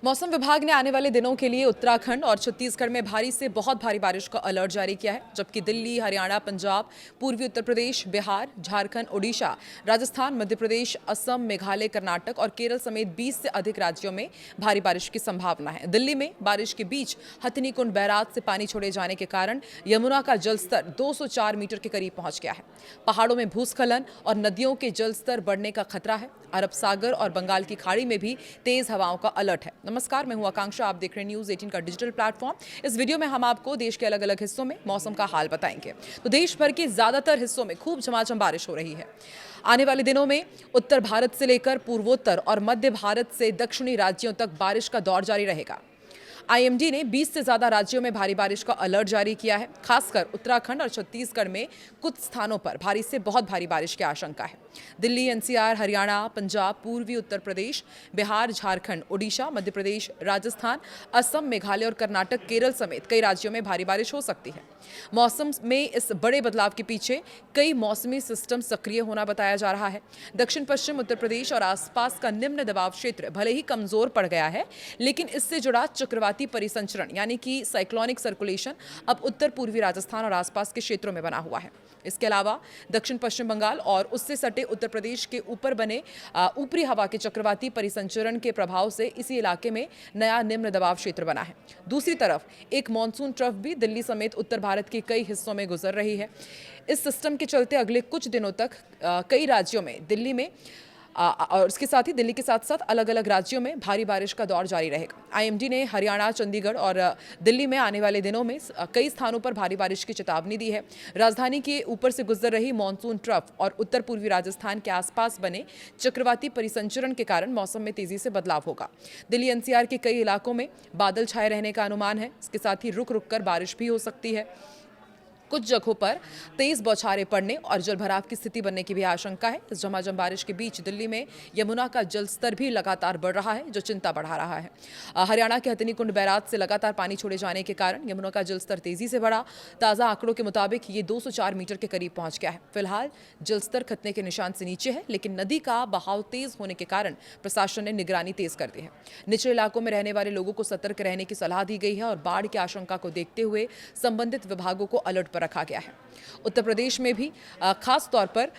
मौसम विभाग ने आने वाले दिनों के लिए उत्तराखंड और छत्तीसगढ़ में भारी से बहुत भारी बारिश का अलर्ट जारी किया है, जबकि दिल्ली, हरियाणा, पंजाब, पूर्वी उत्तर प्रदेश, बिहार, झारखंड, ओडिशा, राजस्थान, मध्य प्रदेश, असम, मेघालय, कर्नाटक और केरल समेत 20 से अधिक राज्यों में भारी बारिश की संभावना है। दिल्ली में बारिश के बीच हथनीकुंड बैराज से पानी छोड़े जाने के कारण यमुना का जलस्तर 204 मीटर के करीब पहुंच गया है। पहाड़ों में भूस्खलन और नदियों के जलस्तर बढ़ने का खतरा है। अरब सागर और बंगाल की खाड़ी में भी तेज हवाओं का अलर्ट है। नमस्कार, मैं हूं आकांक्षा, आप देख रहे हैं न्यूज़ 18 का डिजिटल प्लेटफॉर्म। इस वीडियो में हम आपको देश के अलग अलग हिस्सों में मौसम का हाल बताएंगे। तो देश भर के ज्यादातर हिस्सों में खूब झमाझम बारिश हो रही है। आने वाले दिनों में उत्तर भारत से लेकर पूर्वोत्तर और मध्य भारत से दक्षिणी राज्यों तक बारिश का दौर जारी रहेगा। आईएमडी ने 20 से ज्यादा राज्यों में भारी बारिश का अलर्ट जारी किया है। खासकर उत्तराखंड और छत्तीसगढ़ में कुछ स्थानों पर भारी से बहुत भारी बारिश की आशंका है। दिल्ली, एनसीआर, हरियाणा, पंजाब, पूर्वी उत्तर प्रदेश, बिहार, झारखंड, ओडिशा, मध्य प्रदेश, राजस्थान, असम, मेघालय और कर्नाटक, केरल समेत कई राज्यों में भारी बारिश हो सकती है। मौसम में इस बड़े बदलाव के पीछे कई मौसमी सिस्टम सक्रिय होना बताया जा रहा है। दक्षिण पश्चिम उत्तर प्रदेश और आसपास का निम्न दबाव क्षेत्र भले ही कमजोर पड़ गया है, लेकिन इससे जुड़ा चक्रवाती परिसंचरण यानी कि साइक्लोनिक सर्कुलेशन अब उत्तर पूर्वी राजस्थान और आसपास के क्षेत्रों में बना हुआ है। इसके अलावा दक्षिण पश्चिम बंगाल और उससे सटे उत्तर प्रदेश के ऊपर बने ऊपरी हवा के चक्रवाती परिसंचरण के प्रभाव से इसी इलाके में नया निम्न दबाव क्षेत्र बना है। दूसरी तरफ एक मानसून ट्रफ भी दिल्ली समेत उत्तर भारत के कई हिस्सों में गुजर रही है। इस सिस्टम के चलते अगले कुछ दिनों तक कई राज्यों में दिल्ली में और इसके साथ ही दिल्ली के साथ साथ अलग अलग राज्यों में भारी बारिश का दौर जारी रहेगा। आईएमडी ने हरियाणा, चंडीगढ़ और दिल्ली में आने वाले दिनों में कई स्थानों पर भारी बारिश की चेतावनी दी है। राजधानी के ऊपर से गुजर रही मानसून ट्रफ और उत्तर पूर्वी राजस्थान के आसपास बने चक्रवाती परिसंचरण के कारण मौसम में तेजी से बदलाव होगा। दिल्ली एनसीआर के कई इलाकों में बादल छाए रहने का अनुमान है। इसके साथ ही रुक रुक कर बारिश भी हो सकती है। कुछ जगहों पर तेज बौछारें पड़ने और जलभराव की स्थिति बनने की भी आशंका है। इस झमाझम बारिश के बीच दिल्ली में यमुना का जलस्तर भी लगातार बढ़ रहा है, जो चिंता बढ़ा रहा है। हरियाणा के हथनीकुंड बैराज से लगातार पानी छोड़े जाने के कारण यमुना का जलस्तर तेजी से बढ़ा। ताज़ा आंकड़ों के मुताबिक ये 204 मीटर के करीब पहुंच गया है। फिलहाल जलस्तर खतरे के निशान से नीचे है, लेकिन नदी का बहाव तेज होने के कारण प्रशासन ने निगरानी तेज कर दी है। निचले इलाकों में रहने वाले लोगों को सतर्क रहने की सलाह दी गई है और बाढ़ की आशंका को देखते हुए संबंधित विभागों को अलर्ट रखा गया है। उत्तर प्रदेश में भी खास तौर पर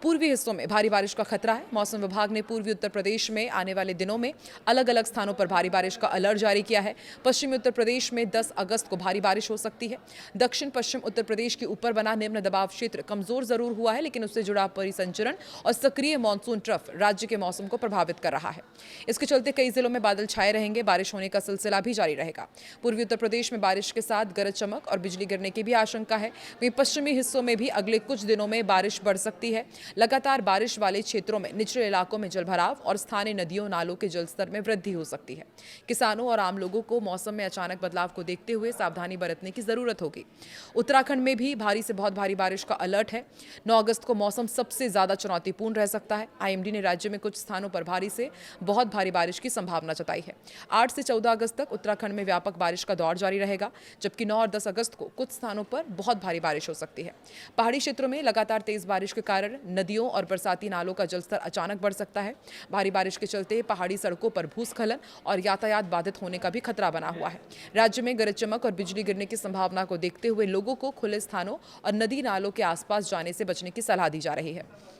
पूर्वी हिस्सों में भारी बारिश का खतरा है। मौसम विभाग ने पूर्वी उत्तर प्रदेश में आने वाले दिनों में अलग अलग स्थानों पर भारी बारिश का अलर्ट जारी किया है। पश्चिमी उत्तर प्रदेश में 10 अगस्त को भारी बारिश हो सकती है। दक्षिण पश्चिम उत्तर प्रदेश के ऊपर बना निम्न दबाव क्षेत्र कमजोर जरूर हुआ है, लेकिन उससे जुड़ा परिसंचरण और सक्रिय मानसून ट्रफ राज्य के मौसम को प्रभावित कर रहा है। इसके चलते कई जिलों में बादल छाए रहेंगे। बारिश होने का सिलसिला भी जारी रहेगा। पूर्वी उत्तर प्रदेश में बारिश के साथ गरज चमक और बिजली गिरने की भी आशंका है। पश्चिमी हिस्सों में भी अगले कुछ दिनों में बारिश बढ़ सकती है। लगातार बारिश वाले क्षेत्रों में निचले इलाकों में जलभराव और स्थानीय नदियों नालों के जलस्तर में वृद्धि हो सकती है। किसानों और आम लोगों को मौसम में अचानक बदलाव को देखते हुए सावधानी बरतने की जरूरत होगी। उत्तराखंड में भी भारी से बहुत भारी बारिश का अलर्ट है। 9 अगस्त को मौसम सबसे ज्यादा चुनौतीपूर्ण रह सकता है। आईएमडी ने राज्य में कुछ स्थानों पर भारी से बहुत भारी बारिश की संभावना जताई है। 8 से 14 अगस्त तक उत्तराखंड में व्यापक बारिश का दौर जारी रहेगा, जबकि 9 और 10 अगस्त को कुछ स्थानों पर बहुत भारी बारिश हो सकती है। पहाड़ी क्षेत्रों में लगातार तेज बारिश के कारण नदियों और बरसाती नालों का जलस्तर अचानक बढ़ सकता है। भारी बारिश के चलते पहाड़ी सड़कों पर भूस्खलन और यातायात बाधित होने का भी खतरा बना हुआ है। राज्य में गरज चमक और बिजली गिरने की संभावना को देखते हुए लोगों को खुले स्थानों और नदी नालों के आसपास जाने से बचने की सलाह दी जा रही है।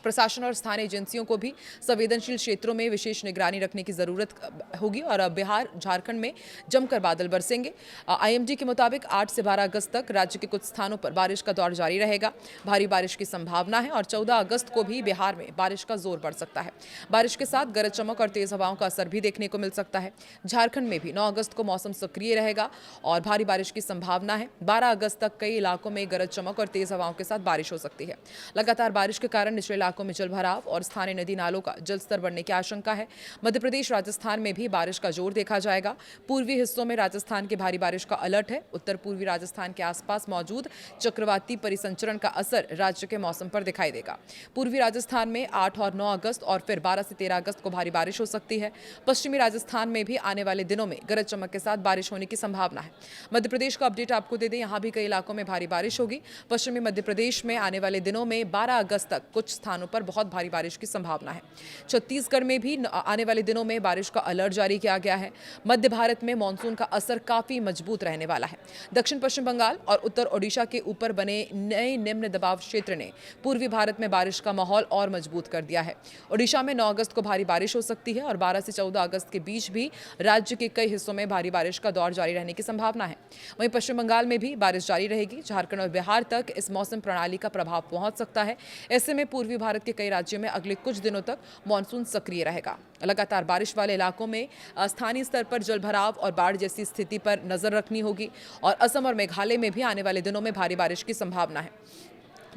प्रशासन और स्थानीय एजेंसियों को भी संवेदनशील क्षेत्रों में विशेष निगरानी रखने की जरूरत होगी और बिहार, झारखंड में जमकर बादल बरसेंगे। आईएमडी के मुताबिक 8 से 12 अगस्त तक राज्य के कुछ स्थानों पर बारिश का दौर जारी रहेगा। भारी बारिश की संभावना है और 14 अगस्त को भी बिहार में बारिश का जोर बढ़ सकता है। बारिश के साथ गरज चमक और तेज हवाओं का असर भी देखने को मिल सकता है। झारखंड में भी 9 अगस्त को मौसम सक्रिय रहेगा और भारी बारिश की संभावना है। 12 अगस्त तक कई इलाकों में गरज चमक और तेज हवाओं के साथ बारिश हो सकती है। लगातार बारिश के कारण निचले इलाकों में जलभराव और स्थानीय नदी नालों का जलस्तर बढ़ने की आशंका है। मध्य प्रदेश, राजस्थान में भी बारिश का जोर देखा जाएगा। पूर्वी हिस्सों में राजस्थान की भारी बारिश का अलर्ट है। उत्तर पूर्वी राजस्थान के आसपास मौजूद चक्रवाती परिसंचरण का असर राज्य के मौसम पर दिखाई देगा। पूर्वी राजस्थान में 8 और 9 अगस्त और फिर 12 से 13 अगस्त को भारी बारिश हो सकती है। पश्चिमी राजस्थान में भी आने वाले दिनों में गरज चमक के साथ बारिश होने की संभावना है। मध्य प्रदेश का अपडेट आपको दे दें, यहां भी कई इलाकों में भारी बारिश होगी। पश्चिमी मध्य प्रदेश में आने वाले दिनों में 12 अगस्त तक कुछ स्थानों स्थानों पर बहुत भारी बारिश की संभावना है। छत्तीसगढ़ में भी आने वाले दिनों में बारिश का अलर्ट जारी किया गया है। मध्य भारत में मानसून का असर काफी मजबूत रहने वाला है। दक्षिण पश्चिम बंगाल और उत्तर ओडिशा के ऊपर बने नए निम्न दबाव क्षेत्र ने पूर्वी भारत में बारिश का माहौल और मजबूत कर दिया है। ओडिशा में 9 अगस्त को भारी बारिश हो सकती है और 12 से 14 अगस्त के बीच भी राज्य के कई हिस्सों में भारी बारिश का दौर जारी रहने की संभावना है। वहीं पश्चिम बंगाल में भी बारिश जारी रहेगी। झारखंड और बिहार तक इस मौसम प्रणाली का प्रभाव पहुंच सकता है। ऐसे में पूर्वी भारत के कई राज्यों में अगले कुछ दिनों तक मॉनसून सक्रिय रहेगा। लगातार बारिश वाले इलाकों में स्थानीय स्तर पर जलभराव और बाढ़ जैसी स्थिति पर नजर रखनी होगी और असम और मेघालय में भी आने वाले दिनों में भारी बारिश की संभावना है।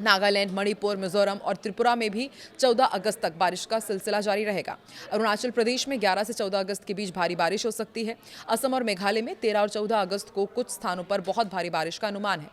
नागालैंड, मणिपुर, मिजोरम और त्रिपुरा में भी 14 अगस्त तक बारिश का सिलसिला जारी रहेगा। अरुणाचल प्रदेश में 11 से 14 अगस्त के बीच भारी बारिश हो सकती है। असम और मेघालय में 13 और 14 अगस्त को कुछ स्थानों पर बहुत भारी बारिश का अनुमान है।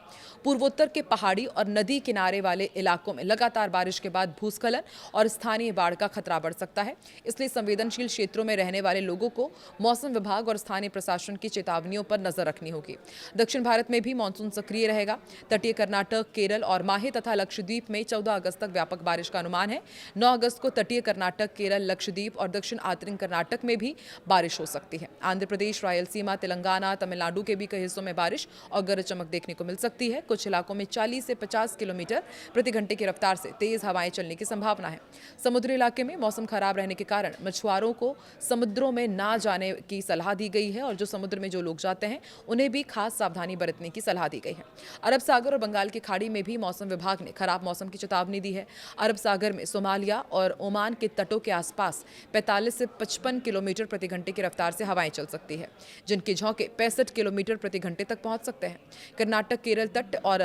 पूर्वोत्तर के पहाड़ी और नदी किनारे वाले इलाकों में लगातार बारिश के बाद भूस्खलन और स्थानीय बाढ़ का खतरा बढ़ सकता है। इसलिए संवेदनशील क्षेत्रों में रहने वाले लोगों को मौसम विभाग और स्थानीय प्रशासन की चेतावनियों पर नजर रखनी होगी। दक्षिण भारत में भी मानसून सक्रिय रहेगा। तटीय कर्नाटक, केरल और माहे तथा लक्षद्वीप में 14 अगस्त तक व्यापक बारिश का अनुमान है। 9 अगस्त को तटीय कर्नाटक, केरल, लक्षद्वीप और दक्षिण आंतरिक कर्नाटक में भी बारिश हो सकती है। आंध्र प्रदेश, रायलसीमा, तेलंगाना, तमिलनाडु के भी कई हिस्सों में बारिश और गरज चमक देखने को मिल सकती है। कुछ इलाकों में 40 से 50 किलोमीटर प्रति घंटे की रफ्तार से तेज हवाएं चलने की संभावना है। समुद्री इलाके में मौसम खराब रहने के कारण मछुआरों को समुद्रों में ना जाने की सलाह दी गई है और जो समुद्र में जो लोग जाते हैं उन्हें भी खास सावधानी बरतने की सलाह दी गई है। अरब सागर और बंगाल की खाड़ी में भी मौसम विभाग ने खराब मौसम की चेतावनी दी है। अरब सागर में सोमालिया और ओमान के तटों के आसपास 45 से 55 किलोमीटर प्रति घंटे की रफ्तार से हवाएं चल सकती है, जिनके झोंके 65 किलोमीटर प्रति घंटे तक पहुंच सकते हैं। कर्नाटक, केरल तट और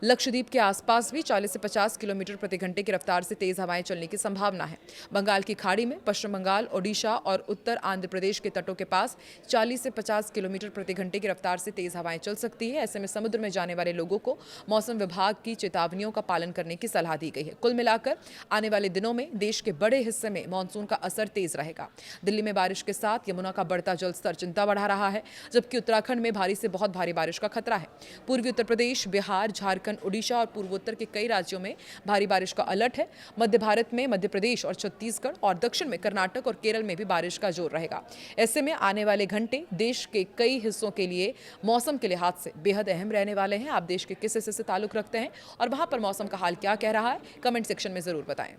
लक्षद्वीप के आसपास भी 40 से 50 किलोमीटर प्रति घंटे की रफ्तार से तेज हवाएं चलने की संभावना है। बंगाल की खाड़ी में पश्चिम बंगाल, ओडिशा और उत्तर आंध्र प्रदेश के तटों के पास 40 से 50 किलोमीटर प्रति घंटे की रफ्तार से तेज हवाएं चल सकती है। ऐसे में समुद्र में जाने वाले लोगों को मौसम विभाग की चेतावनियों का पालन करने की सलाह दी गई है। कुल मिलाकर आने वाले दिनों में देश के बड़े हिस्से में मानसून का असर तेज रहेगा। दिल्ली में बारिश के साथ यमुना का बढ़ता जलस्तर चिंता बढ़ा रहा है, जबकि उत्तराखंड में भारी से बहुत भारी बारिश का खतरा है। पूर्वी उत्तर प्रदेश, बिहार, झारखंड, ओडिशा और पूर्वोत्तर के कई राज्यों में भारी बारिश का अलर्ट है। मध्य भारत में मध्य प्रदेश और छत्तीसगढ़ और दक्षिण में कर्नाटक और केरल में भी बारिश का जोर रहेगा। ऐसे में आने वाले घंटे देश के कई हिस्सों के लिए मौसम के लिहाज से बेहद अहम रहने वाले हैं। आप देश के किस हिस्से से ताल्लुक रखते हैं और वहां पर मौसम का हाल क्या कह रहा है, कमेंट सेक्शन में जरूर बताएं।